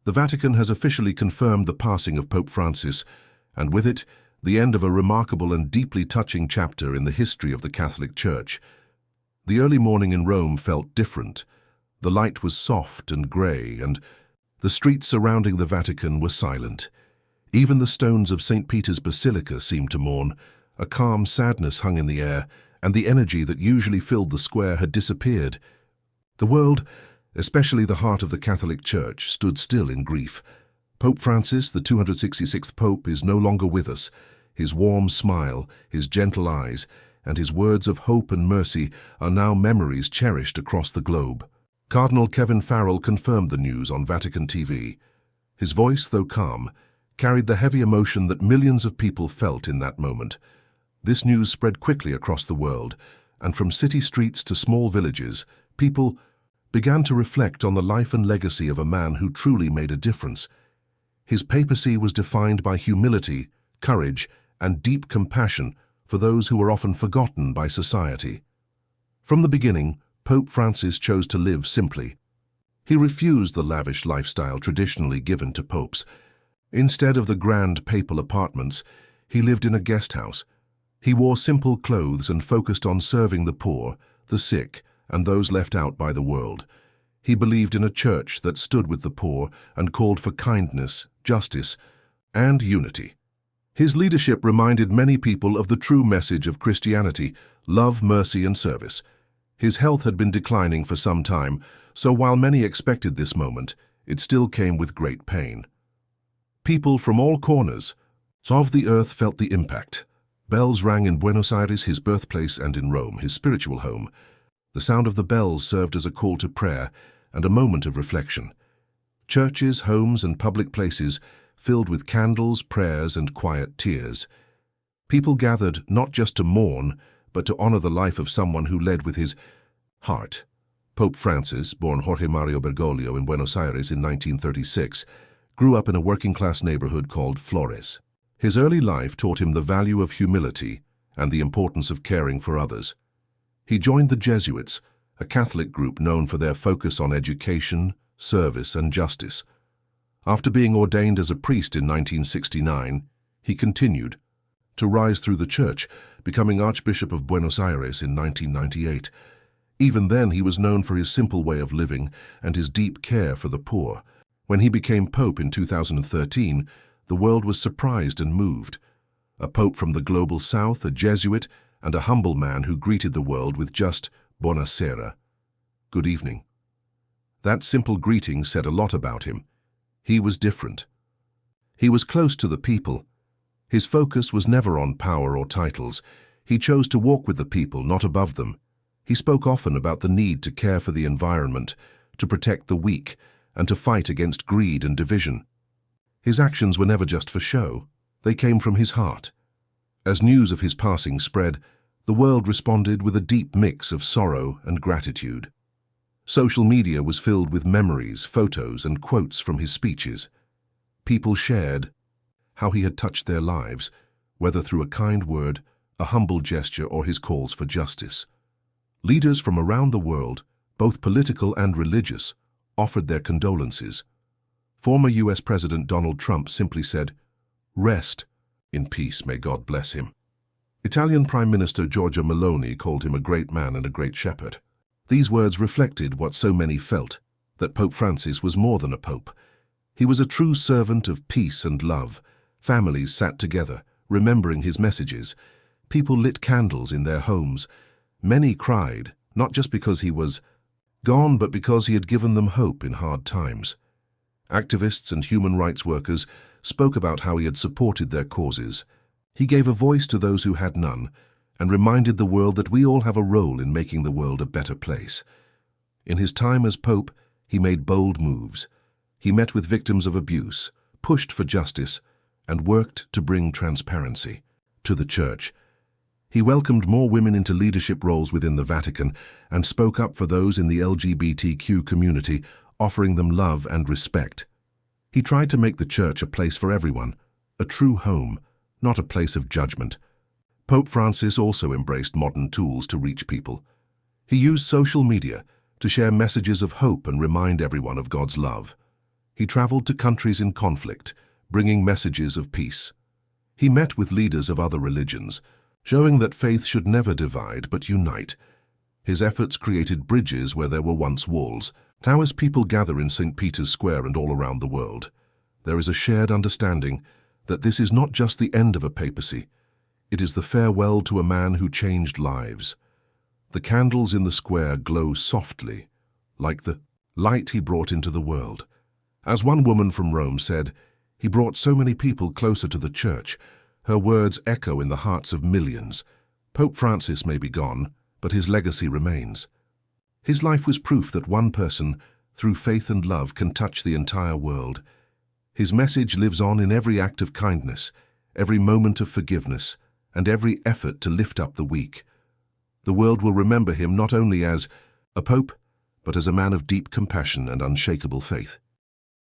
The Vatican has officially confirmed the passing of Pope Francis, and with it, the end of a remarkable and deeply touching chapter in the history of the Catholic Church. The early morning in Rome felt different. The light was soft and grey, and the streets surrounding the Vatican were silent. Even the stones of St. Peter's Basilica seemed to mourn. A calm sadness hung in the air, and the energy that usually filled the square had disappeared. The world, especially the heart of the Catholic Church, stood still in grief. Pope Francis, the 266th Pope, is no longer with us. His warm smile, his gentle eyes, and his words of hope and mercy are now memories cherished across the globe. Cardinal Kevin Farrell confirmed the news on Vatican TV. His voice, though calm, carried the heavy emotion that millions of people felt in that moment. This news spread quickly across the world, and from city streets to small villages, people began to reflect on the life and legacy of a man who truly made a difference. His papacy was defined by humility, courage, and deep compassion for those who were often forgotten by society. From the beginning, Pope Francis chose to live simply. He refused the lavish lifestyle traditionally given to popes. Instead of the grand papal apartments, he lived in a guest house. He wore simple clothes and focused on serving the poor, the sick, and those left out by the world. He believed in a church that stood with the poor and called for kindness, justice, and unity. His leadership reminded many people of the true message of Christianity: love, mercy, and service. His health had been declining for some time, so while many expected this moment, it still came with great pain. People from all corners of the earth felt the impact. Bells rang in Buenos Aires, his birthplace, and in Rome, his spiritual home. The sound of the bells served as a call to prayer and a moment of reflection. Churches, homes, and public places filled with candles, prayers, and quiet tears. People gathered not just to mourn, but to honor the life of someone who led with his heart. Pope Francis, born Jorge Mario Bergoglio in Buenos Aires in 1936, grew up in a working-class neighborhood called Flores. His early life taught him the value of humility and the importance of caring for others. He joined the Jesuits, a Catholic group known for their focus on education, service, and justice. After being ordained as a priest in 1969, he continued to rise through the church, becoming Archbishop of Buenos Aires in 1998. Even then, he was known for his simple way of living and his deep care for the poor. When he became Pope in 2013, the world was surprised and moved. A Pope from the global South, a Jesuit, and a humble man who greeted the world with just "Buonasera," good evening. That simple greeting said a lot about him. He was different. He was close to the people. His focus was never on power or titles. He chose to walk with the people, not above them. He spoke often about the need to care for the environment, to protect the weak, and to fight against greed and division. His actions were never just for show. They came from his heart. As news of his passing spread, the world responded with a deep mix of sorrow and gratitude. Social media was filled with memories, photos, and quotes from his speeches. People shared how he had touched their lives, whether through a kind word, a humble gesture, or his calls for justice. Leaders from around the world, both political and religious, offered their condolences. Former U.S. President Donald Trump simply said, "Rest in peace, may God bless him." Italian Prime Minister Giorgia Meloni called him a great man and a great shepherd. These words reflected what so many felt, that Pope Francis was more than a pope. He was a true servant of peace and love. Families sat together, remembering his messages. People lit candles in their homes. Many cried, not just because he was gone, but because he had given them hope in hard times. Activists and human rights workers spoke about how he had supported their causes. He gave a voice to those who had none, and reminded the world that we all have a role in making the world a better place. In his time as Pope, he made bold moves. He met with victims of abuse, pushed for justice, and worked to bring transparency to the Church. He welcomed more women into leadership roles within the Vatican and spoke up for those in the LGBTQ community, offering them love and respect. He tried to make the Church a place for everyone, a true home, not a place of judgment. Pope Francis also embraced modern tools to reach people. He used social media to share messages of hope and remind everyone of God's love. He traveled to countries in conflict, bringing messages of peace. He met with leaders of other religions, showing that faith should never divide but unite. His efforts created bridges where there were once walls. Now, as people gather in St. Peter's Square and all around the world, there is a shared understanding that this is not just the end of a papacy. It is the farewell to a man who changed lives. The candles in the square glow softly, like the light he brought into the world. As one woman from Rome said, he brought so many people closer to the Church. Her words echo in the hearts of millions. Pope Francis may be gone, but his legacy remains. His life was proof that one person, through faith and love, can touch the entire world. His message lives on in every act of kindness, every moment of forgiveness, and every effort to lift up the weak. The world will remember him not only as a pope, but as a man of deep compassion and unshakable faith.